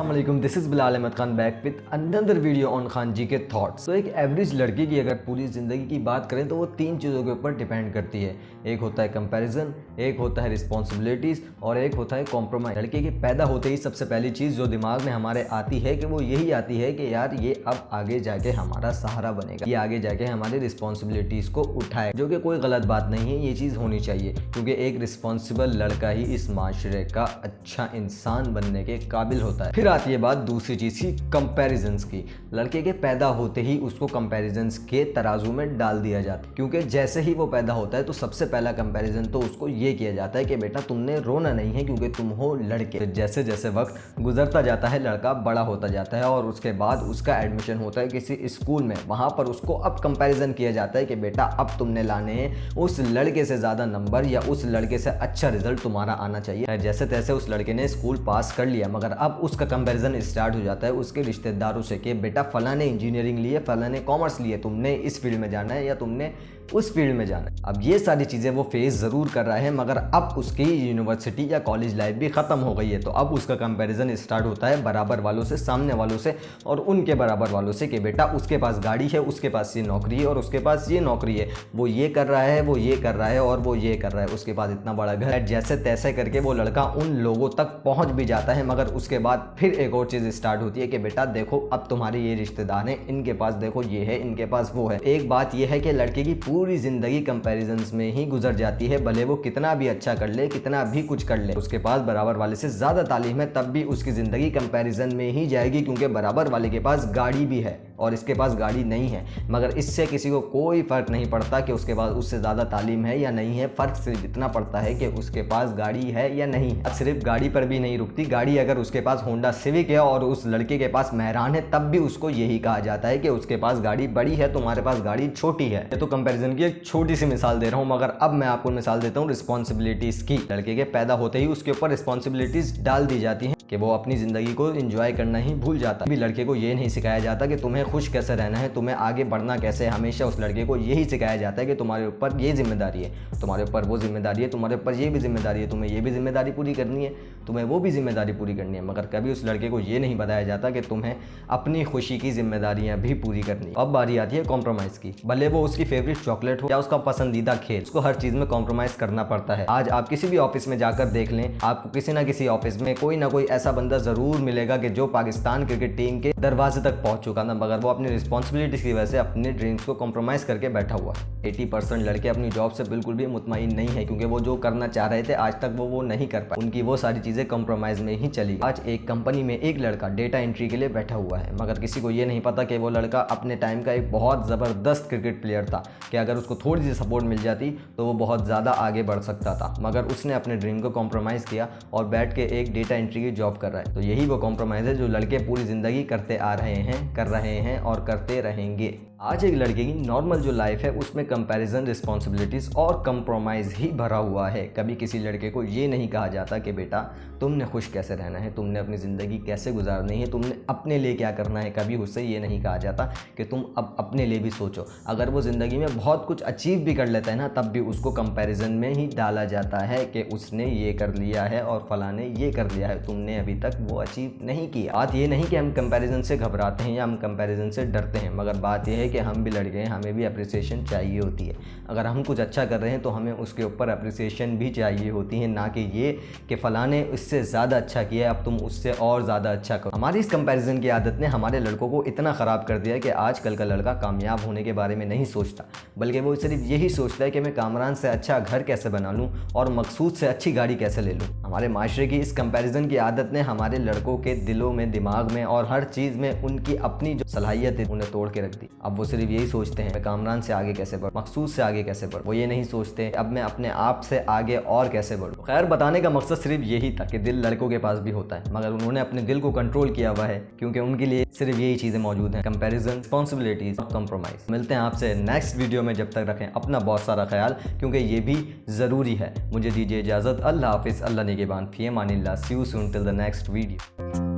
अस्सलाम वालेकुम, this is Bilal Ahmed Khan back with another video on Khan ji के थॉट्स। तो एक एवरेज लड़की की अगर पूरी ज़िंदगी की बात करें तो वो तीन चीज़ों के ऊपर डिपेंड करती है। एक होता है कंपैरिजन, एक होता है रिस्पॉन्सिबिलिटीज़ और एक होता है कॉम्प्रोमाइज़। लड़के के पैदा होते ही सबसे पहली चीज़ जो दिमाग में हमारे आती है कि वो यही आती है कि यार ये अब आगे जाके हमारा सहारा बनेगा, ये आगे जाके हमारी रिस्पॉन्सिबिलिटीज़ को उठाए, जो कि कोई गलत बात नहीं है, ये चीज़ होनी चाहिए क्योंकि एक रिस्पॉन्सिबल लड़का ही इस माशरे का अच्छा इंसान बनने के काबिल होता है। फिर आती है बात दूसरी चीज़ की, कंपैरिजंस की। लड़के के पैदा होते ही उसको कंपैरिजंस के तराजू में डाल दिया जाता है क्योंकि जैसे ही वो पैदा होता है तो सबसे पहला कंपैरिजन तो उसको ये किया जाता है कि बेटा तुमने रोना नहीं है क्योंकि तुम हो लड़के। जैसे जैसे वक्त गुजरता जाता है लड़का बड़ा होता जाता है और उसके बाद उसका एडमिशन होता है किसी स्कूल में। वहाँ पर उसको अब कंपैरिजन किया जाता है कि बेटा अब तुमने लाने हैं उस लड़के से ज़्यादा नंबर या उस लड़के से अच्छा रिजल्ट तुम्हारा आना चाहिए। जैसे तैसे उस लड़के ने स्कूल पास कर लिया मगर अब उसका कंपैरिजन स्टार्ट हो जाता है उसके रिश्तेदारों से कि बेटा फला ने इंजीनियरिंग लिए, फला ने कॉमर्स लिए, तुमने इस फील्ड में जाना है या तुमने उस फील्ड में जाना है। अब ये सारी चीज़ें वो फेस ज़रूर कर रहा है मगर अब उसकी यूनिवर्सिटी या कॉलेज लाइफ भी ख़त्म हो गई है तो अब उसका कंपैरिजन स्टार्ट होता है बराबर वालों से, सामने वालों से और उनके बराबर वालों से कि बेटा उसके पास गाड़ी है, उसके पास ये नौकरी है और उसके पास ये नौकरी है, वो ये कर रहा है, वो ये कर रहा है और वो ये कर रहा है, उसके पास इतना बड़ा घर है। जैसे तैसे करके वो लड़का उन लोगों तक पहुँच भी जाता है मगर उसके बाद फिर एक और चीज़ स्टार्ट होती है कि बेटा देखो अब तुम्हारे ये रिश्तेदार हैं, इनके पास देखो ये है, इनके पास वो है। एक बात यह है कि लड़के की पूरी ज़िंदगी कंपैरिजंस में ही गुजर जाती है, भले वो कितना भी अच्छा कर ले, कितना भी कुछ कर ले, उसके पास बराबर वाले से ज़्यादा तालीम है तब भी उसकी ज़िंदगी कंपैरिजन में ही जाएगी क्योंकि बराबर वाले के पास गाड़ी भी है और इसके पास गाड़ी नहीं है। मगर इससे किसी को कोई फ़र्क नहीं पड़ता कि उसके पास उससे ज़्यादा तालीम है या नहीं है, फ़र्क सिर्फ इतना पड़ता है कि उसके पास गाड़ी है या नहीं है। सिर्फ गाड़ी पर भी नहीं रुकती, गाड़ी अगर उसके पास होंडा सिविक है और उस लड़के के पास मेहरान है तब भी उसको यही कहा जाता है कि उसके पास गाड़ी बड़ी है, तुम्हारे पास गाड़ी छोटी है। ये तो कंपैरिजन की एक छोटी सी मिसाल दे रहा हूँ मगर अब मैं आपको मिसाल देता हूँ रिस्पॉन्सिबिलिटीज़ की। लड़के के पैदा होते ही उसके ऊपर रिस्पॉन्सिबिलिटीज़ डाल दी जाती हैं कि वो अपनी ज़िंदगी को एंजॉय करना ही भूल जाता है। लड़के को ये नहीं सिखाया जाता कि तुम्हें खुश कैसे रहना है, तुम्हें आगे बढ़ना कैसे है। हमेशा उस लड़के को यही सिखाया जाता है कि तुम्हारे ऊपर ये जिम्मेदारी है, तुम्हारे ऊपर वो जिम्मेदारी है, तुम्हारे ऊपर ये भी जिम्मेदारी है, तुम्हें ये भी जिम्मेदारी पूरी करनी है, तुम्हें वो भी जिम्मेदारी पूरी करनी है। मगर कभी उस लड़के को ये नहीं बताया जाता कि तुम्हें अपनी खुशी की जिम्मेदारियां भी पूरी करनी है। अब बारी आती है कॉम्प्रोमाइज़ की। भले वो उसकी फेवरेट चॉकलेट हो या उसका पसंदीदा खेल, उसको हर चीज़ में कॉम्प्रोमाइज़ करना पड़ता है। आज आप किसी भी ऑफिस में जाकर देख लें, आपको किसी ना किसी ऑफिस में कोई ना कोई ऐसा बंदा ज़रूर मिलेगा कि जो पाकिस्तान क्रिकेट टीम के दरवाजे तक पहुंच चुका था मगर वो अपनी रिस्पॉन्सिबिलिटीज़ की वजह से अपने ड्रीम्स को कॉम्प्रोमाइज़ करके बैठा हुआ। 80% लड़के अपनी जॉब से बिल्कुल भी मुतमईन नहीं है क्योंकि वो जो करना चाह रहे थे आज तक वो नहीं कर पाए, उनकी वो सारी चीज़ें कॉम्प्रोमाइज़ में ही चली। आज एक कंपनी में एक लड़का डेटा एंट्री के लिए बैठा हुआ है मगर किसी को ये नहीं पता कि वो लड़का अपने टाइम का एक बहुत ज़बरदस्त क्रिकेट प्लेयर था कि अगर उसको थोड़ी सी सपोर्ट मिल जाती तो वो बहुत ज़्यादा आगे बढ़ सकता था। मगर उसने अपने ड्रीम को कॉम्प्रोमाइज़ किया और बैठ के एक डेटा एंट्री की जॉब कर रहा है। तो यही वो कॉम्प्रोमाइज़ है जो लड़के पूरी ज़िंदगी करते आ रहे हैं, कर रहे हैं और करते रहेंगे। आज एक लड़के की नॉर्मल जो लाइफ है उसमें कंपैरिजन, रिस्पॉन्सिबिलिटीज़ और कंप्रोमाइज़ ही भरा हुआ है। कभी किसी लड़के को ये नहीं कहा जाता कि बेटा तुमने खुश कैसे रहना है, तुमने अपनी ज़िंदगी कैसे गुजारनी है, तुमने अपने लिए क्या करना है। कभी उससे ये नहीं कहा जाता कि तुम अब अपने लिए भी सोचो। अगर वो ज़िंदगी में बहुत कुछ अचीव भी कर लेता है ना तब भी उसको कंपैरिजन में ही डाला जाता है कि उसने ये कर लिया है और फला ने ये कर लिया है, तुमने अभी तक वो अचीव नहीं किया। बात ये नहीं कि हम कंपैरिजन से घबराते हैं या हम कंपैरिजन से डरते हैं मगर बात यह है कि हम भी लड़के हैं, हमें भी अप्रिसिएशन चाहिए होती है। अगर हम कुछ अच्छा कर रहे हैं तो हमें उसके ऊपर अप्रिसिएशन भी चाहिए होती है, ना कि ये कि फ़लाँ ने उससे ज़्यादा अच्छा किया है अब तुम उससे और ज़्यादा अच्छा करो। हमारी इस कंपैरिजन की आदत ने हमारे लड़कों को इतना ख़राब कर दिया है कि आजकल का लड़का कामयाब होने के बारे में नहीं सोचता बल्कि वो सिर्फ यही सोचता है कि मैं कामरान से अच्छा घर कैसे बना लूँ और मकसूद से अच्छी गाड़ी कैसे ले लूँ। हमारे माशरे की इस कंपैरिजन की आदत ने हमारे लड़कों के दिलों में, दिमाग में और हर चीज़ में उनकी अपनी जो सलाहियत है उन्हें तोड़ के रख दी। अब वो सिर्फ यही सोचते हैं मैं कामरान से आगे कैसे बढ़ूं, मकसूद से आगे कैसे बढ़ूं। वो ये नहीं सोचते अब मैं अपने आप से आगे और कैसे बढ़ूं। खैर बताने का मकसद सिर्फ यही था कि दिल लड़कों के पास भी होता है मगर उन्होंने अपने दिल को कंट्रोल किया हुआ है क्योंकि उनके लिए सिर्फ यही चीज़ें मौजूद हैं, कंपैरिजन, रिस्पॉन्सिबिलिटीज और कॉम्प्रोमाइज़। मिलते हैं आपसे नेक्स्ट वीडियो में, जब तक रखें अपना बहुत सारा ख्याल क्योंकि ये भी ज़रूरी है। मुझे दीजिए इजाज़त। अल्लाह हाफिज़, अल्लाह निगहबान, फ़ी अमानिल्लाह, see you soon till the next video.